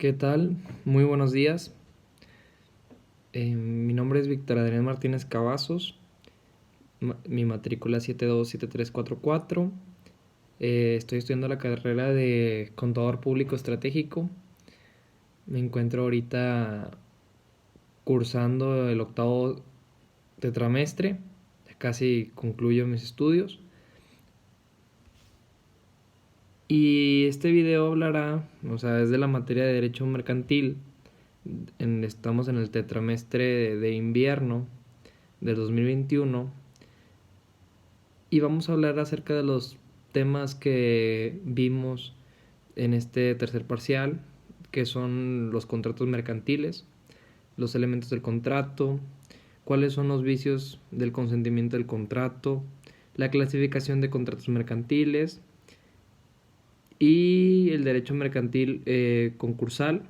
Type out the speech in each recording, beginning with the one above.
¿Qué tal? Muy buenos días. Mi nombre es Víctor Adrián Martínez Cavazos. Mi matrícula es 727344. Estoy estudiando la carrera de Contador Público Estratégico. Me encuentro ahorita cursando el octavo tetramestre. Ya casi concluyo mis estudios. Y este video hablará, es de la materia de Derecho Mercantil. Estamos en el tetramestre de invierno del 2021 y vamos a hablar acerca de los temas que vimos en este tercer parcial, que son los contratos mercantiles, los elementos del contrato, cuáles son los vicios del consentimiento del contrato, la clasificación de contratos mercantiles y el derecho mercantil concursal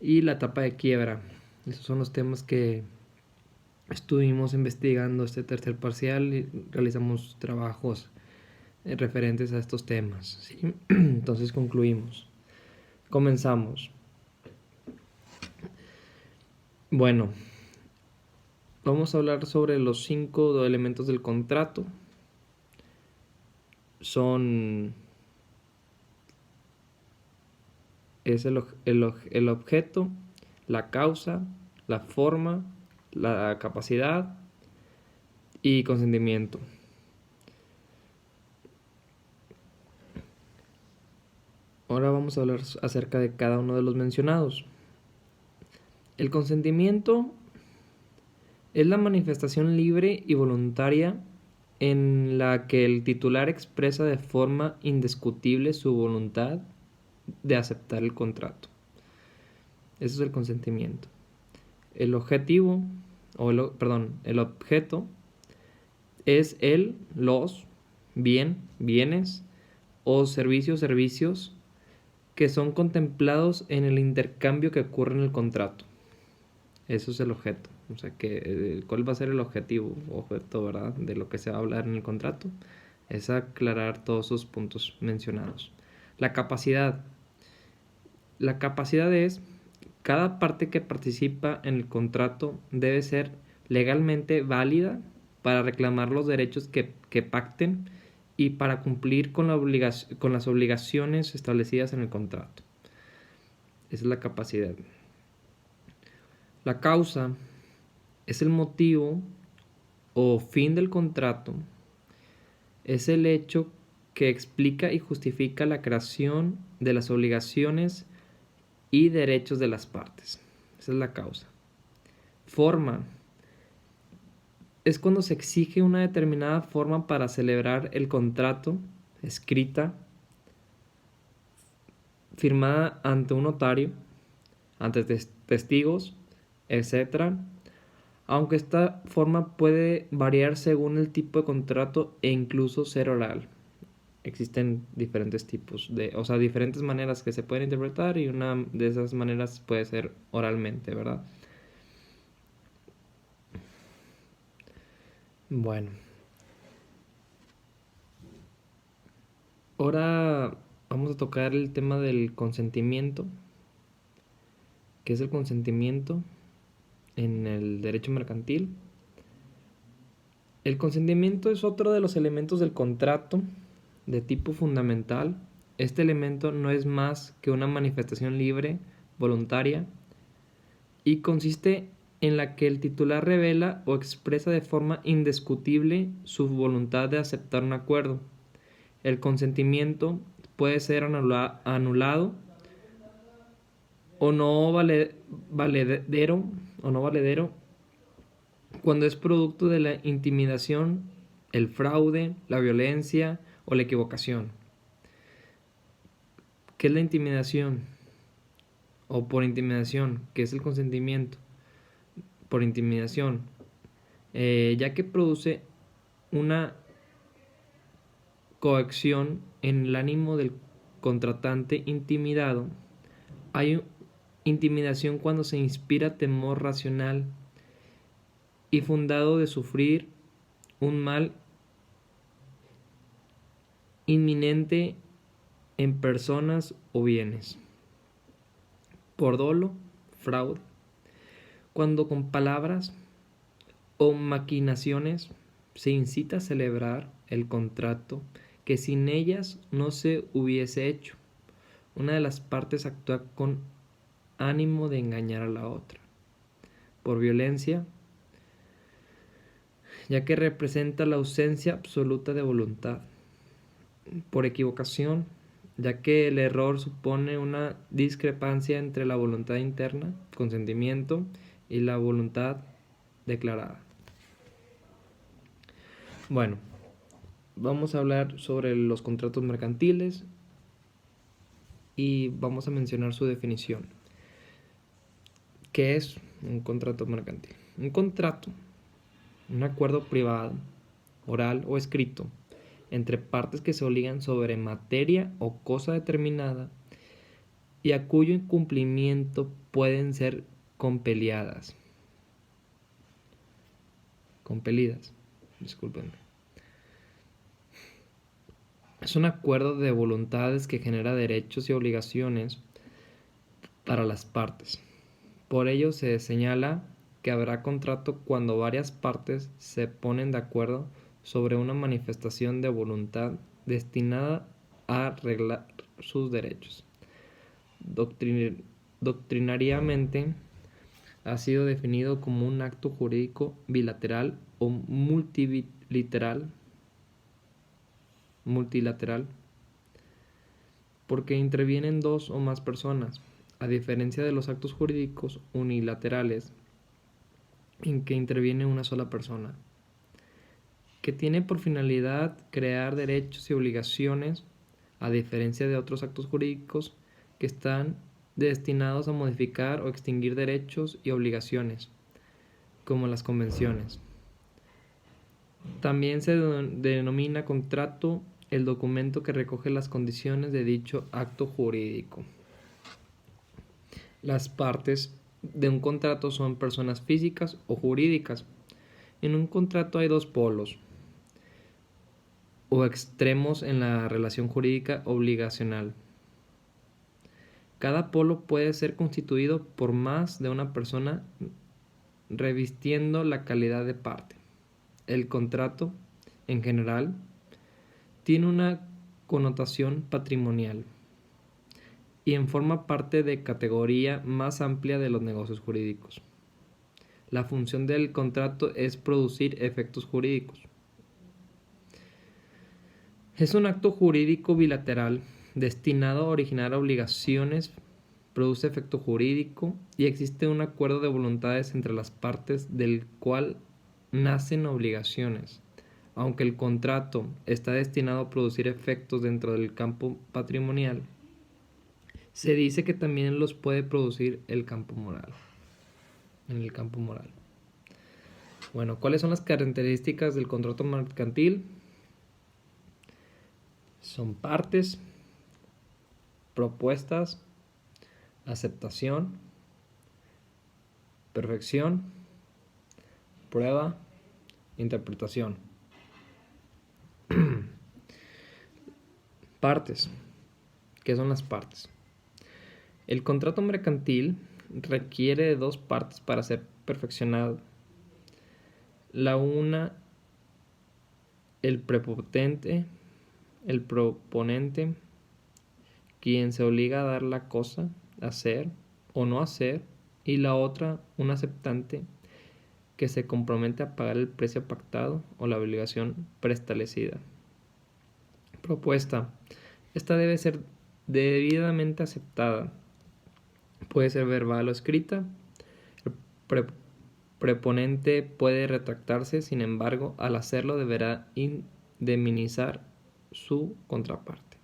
y la etapa de quiebra. Esos son los temas que estuvimos investigando este tercer parcial y realizamos trabajos referentes a estos temas, ¿sí? Entonces concluimos. Comenzamos. Bueno, vamos a hablar sobre los 5 elementos del contrato. Es el objeto, la causa, la forma, la capacidad y consentimiento. Ahora vamos a hablar acerca de cada uno de los mencionados. El consentimiento es la manifestación libre y voluntaria en la que el titular expresa de forma indiscutible su voluntad de aceptar el contrato. Eso es el consentimiento. El objetivo, el objeto es los, bienes o servicios que son contemplados en el intercambio que ocurre en el contrato. Eso es el objeto. ¿Cuál va a ser el objeto, ¿verdad? De lo que se va a hablar en el contrato. Es aclarar todos esos puntos mencionados. La capacidad. La capacidad es, cada parte que participa en el contrato debe ser legalmente válida para reclamar los derechos que pacten y para cumplir con las obligaciones establecidas en el contrato. Esa es la capacidad. La causa es el motivo o fin del contrato. Es el hecho que explica y justifica la creación de las obligaciones y derechos de las partes. Esa es la causa. Forma es cuando se exige una determinada forma para celebrar el contrato, escrita, firmada ante un notario, ante testigos, etc. Aunque esta forma puede variar según el tipo de contrato e incluso ser oral. Existen diferentes tipos diferentes maneras que se pueden interpretar, y una de esas maneras puede ser oralmente, ¿verdad? Bueno, ahora vamos a tocar el tema del consentimiento. ¿Qué es el consentimiento en el derecho mercantil? El consentimiento es otro de los elementos del contrato de tipo fundamental. Este elemento no es más que una manifestación libre, voluntaria, y consiste en la que el titular revela o expresa de forma indiscutible su voluntad de aceptar un acuerdo. El consentimiento puede ser anulado o no valedero cuando es producto de la intimidación, el fraude, la violencia o la equivocación. ¿Qué es la intimidación? O por intimidación, ¿qué es el consentimiento? Por intimidación, ya que produce una coacción en el ánimo del contratante intimidado. Hay intimidación cuando se inspira temor racional y fundado de sufrir un mal inminente en personas o bienes. por dolo, fraude, cuando con palabras o maquinaciones se incita a celebrar el contrato que sin ellas no se hubiese hecho. Una de las partes actúa con ánimo de engañar a la otra. Por violencia, ya que representa la ausencia absoluta de voluntad. Por equivocación, ya que el error supone una discrepancia entre la voluntad interna, consentimiento, y la voluntad declarada. Bueno, vamos a hablar sobre los contratos mercantiles y vamos a mencionar su definición. ¿Qué es un contrato mercantil? Un contrato, un acuerdo privado, oral o escrito, entre partes que se obligan sobre materia o cosa determinada y a cuyo incumplimiento pueden ser compelidas. Discúlpenme. Es un acuerdo de voluntades que genera derechos y obligaciones para las partes. Por ello se señala que habrá contrato cuando varias partes se ponen de acuerdo sobre una manifestación de voluntad destinada a arreglar sus derechos. Doctrinariamente ha sido definido como un acto jurídico bilateral o multilateral, porque intervienen dos o más personas, a diferencia de los actos jurídicos unilaterales en que interviene una sola persona, que tiene por finalidad crear derechos y obligaciones, a diferencia de otros actos jurídicos que están destinados a modificar o extinguir derechos y obligaciones, como las convenciones. También se denomina contrato el documento que recoge las condiciones de dicho acto jurídico. Las partes de un contrato son personas físicas o jurídicas. En un contrato hay dos polos o extremos en la relación jurídica obligacional. Cada polo puede ser constituido por más de una persona revistiendo la calidad de parte. El contrato, en general, tiene una connotación patrimonial y forma parte de categoría más amplia de los negocios jurídicos. La función del contrato es producir efectos jurídicos. Es un acto jurídico bilateral destinado a originar obligaciones, produce efecto jurídico y existe un acuerdo de voluntades entre las partes del cual nacen obligaciones. Aunque el contrato está destinado a producir efectos dentro del campo patrimonial, se dice que también los puede producir en el campo moral. Bueno, ¿cuáles son las características del contrato mercantil? Son partes, propuestas, aceptación, perfección, prueba, interpretación. Partes. ¿Qué son las partes? El contrato mercantil requiere de dos partes para ser perfeccionado. La una, el proponente, quien se obliga a dar la cosa, hacer o no hacer, y la otra, un aceptante, que se compromete a pagar el precio pactado o la obligación preestablecida. Propuesta. Esta debe ser debidamente aceptada. Puede ser verbal o escrita. El preponente puede retractarse, sin embargo, al hacerlo deberá indemnizar su contraparte.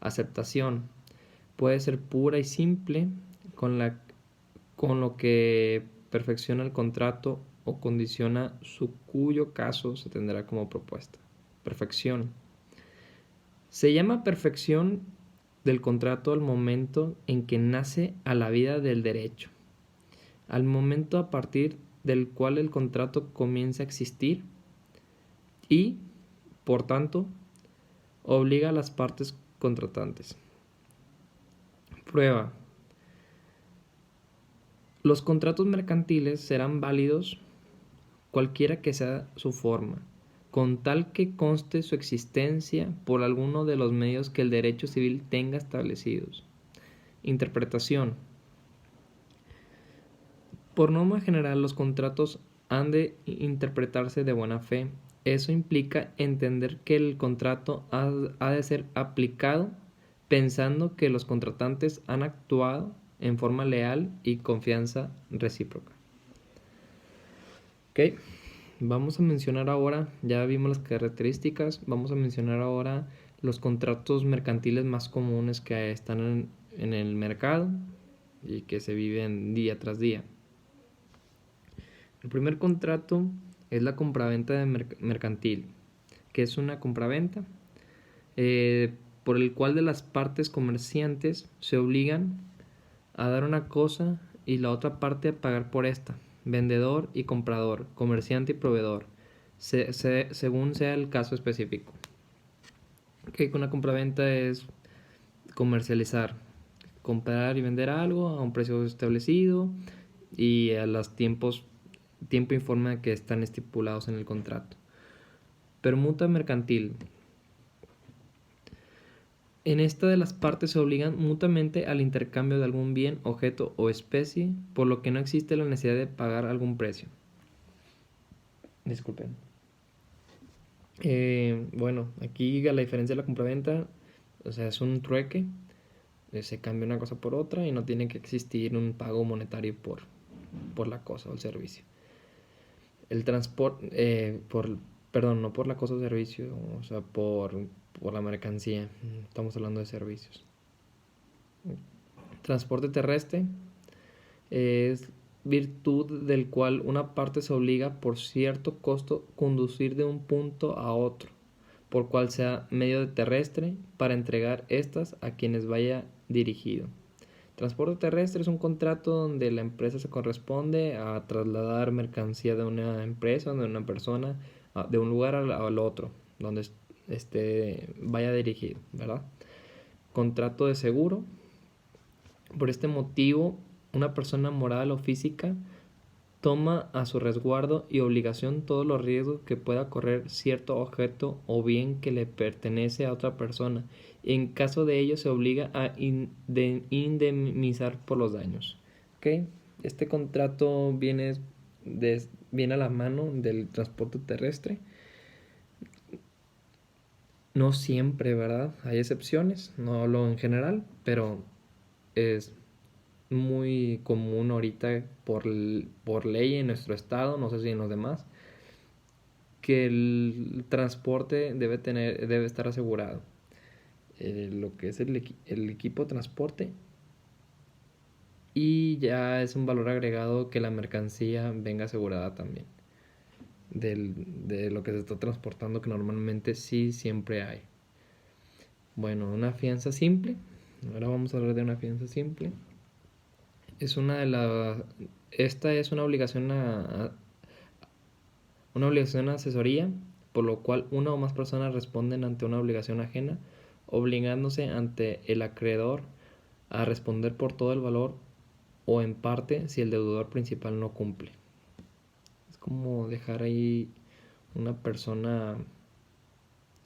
Aceptación. Puede ser pura y simple, con lo que perfecciona el contrato o condiciona cuyo caso se tendrá como propuesta. Perfección. Se llama perfección del contrato al momento en que nace a la vida del derecho, al momento a partir del cual el contrato comienza a existir y, por tanto, obliga a las partes contratantes. Prueba. Los contratos mercantiles serán válidos cualquiera que sea su forma, con tal que conste su existencia por alguno de los medios que el derecho civil tenga establecidos. Interpretación. Por norma general, los contratos han de interpretarse de buena fe. Eso implica entender que el contrato ha de ser aplicado pensando que los contratantes han actuado en forma leal y confianza recíproca. Ok, vamos a mencionar ahora, ya vimos las características, vamos a mencionar ahora los contratos mercantiles más comunes que están en el mercado y que se viven día tras día. El primer contrato es la compraventa de mercantil, que es una compraventa por el cual de las partes comerciantes se obligan a dar una cosa y la otra parte a pagar por esta, vendedor y comprador, comerciante y proveedor, según sea el caso específico. Que una compraventa es comercializar, comprar y vender algo a un precio establecido y a los tiempo y forma que están estipulados en el contrato. Permuta mercantil. En esta de las partes se obligan mutuamente al intercambio de algún bien, objeto o especie, por lo que no existe la necesidad de pagar algún precio. Disculpen. Bueno, aquí la diferencia de la compraventa, o sea, es un trueque, se cambia una cosa por otra y no tiene que existir un pago monetario por la cosa o el servicio. El transporte, no por la cosa o servicio, o sea, por la mercancía, estamos hablando de servicios. Transporte terrestre es virtud del cual una parte se obliga por cierto costo conducir de un punto a otro, por cual sea medio terrestre, para entregar estas a quienes vaya dirigido. Transporte terrestre es un contrato donde la empresa se corresponde a trasladar mercancía de una empresa, de una persona, de un lugar al otro, donde vaya dirigido, ¿verdad? Contrato de seguro. Por este motivo, una persona moral o física toma a su resguardo y obligación todos los riesgos que pueda correr cierto objeto o bien que le pertenece a otra persona. En caso de ello, se obliga a indemnizar por los daños. ¿Okay? Este contrato viene a la mano del transporte terrestre. No siempre, ¿verdad? Hay excepciones, no hablo en general, pero es muy común ahorita por ley en nuestro estado, no sé si en los demás, que el transporte debe estar asegurado. Lo que es el equipo de transporte, y ya es un valor agregado que la mercancía venga asegurada también de lo que se está transportando, que normalmente sí siempre hay. Bueno, una fianza simple. Ahora vamos a hablar de una fianza simple. Esta es una obligación a asesoría, por lo cual una o más personas responden ante una obligación ajena, obligándose ante el acreedor a responder por todo el valor o en parte si el deudor principal no cumple. Es como dejar ahí una persona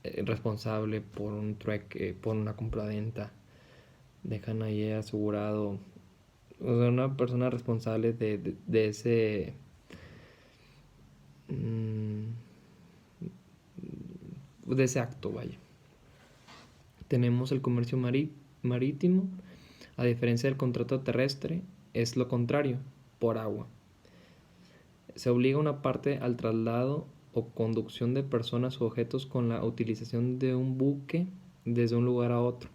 responsable por un trueque, por una compraventa. Dejan ahí asegurado, o sea, una persona responsable de ese de ese acto, vaya. Tenemos el comercio marítimo. A diferencia del contrato terrestre, es lo contrario, por agua. Se obliga a una parte al traslado o conducción de personas u objetos con la utilización de un buque desde un lugar a otro,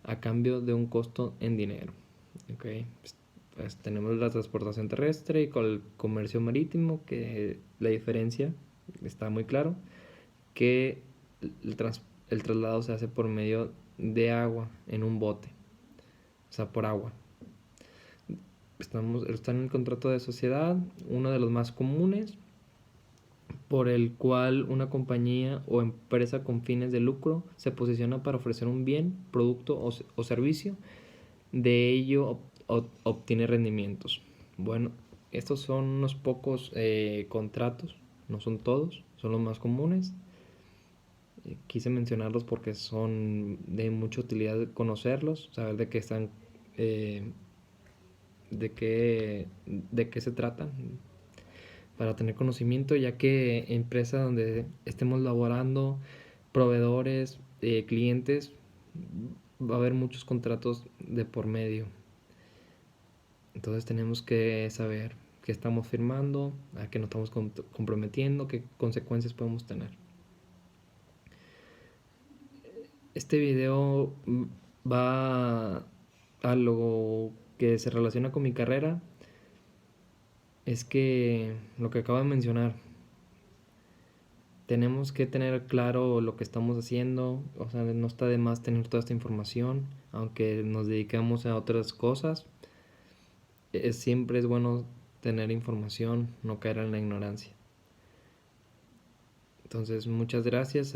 a cambio de un costo en dinero. Okay. Pues tenemos la transportación terrestre y con el comercio marítimo, que la diferencia está muy claro, que el traslado se hace por medio de agua en un bote, o sea, por agua. Está en el contrato de sociedad, uno de los más comunes, por el cual una compañía o empresa con fines de lucro se posiciona para ofrecer un bien, producto o servicio. De ello obtiene rendimientos. Bueno, estos son unos pocos contratos, no son todos, son los más comunes. Quise mencionarlos porque son de mucha utilidad conocerlos, saber de qué están, eh, de qué se tratan, para tener conocimiento, ya que empresa donde estemos laborando, proveedores, clientes, va a haber muchos contratos de por medio. Entonces tenemos que saber qué estamos firmando, a qué nos estamos comprometiendo, qué consecuencias podemos tener. Este video va a lo que se relaciona con mi carrera. Es que lo que acabo de mencionar, tenemos que tener claro lo que estamos haciendo. O sea, no está de más tener toda esta información, aunque nos dediquemos a otras cosas. Siempre es bueno tener información, no caer en la ignorancia. Entonces, muchas gracias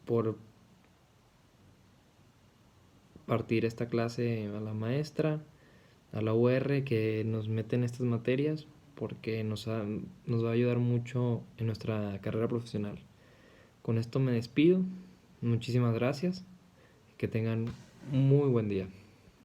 por partir esta clase a la maestra, a la UR que nos mete en estas materias, porque nos va a ayudar mucho en nuestra carrera profesional. Con esto me despido. Muchísimas gracias. Que tengan muy buen día.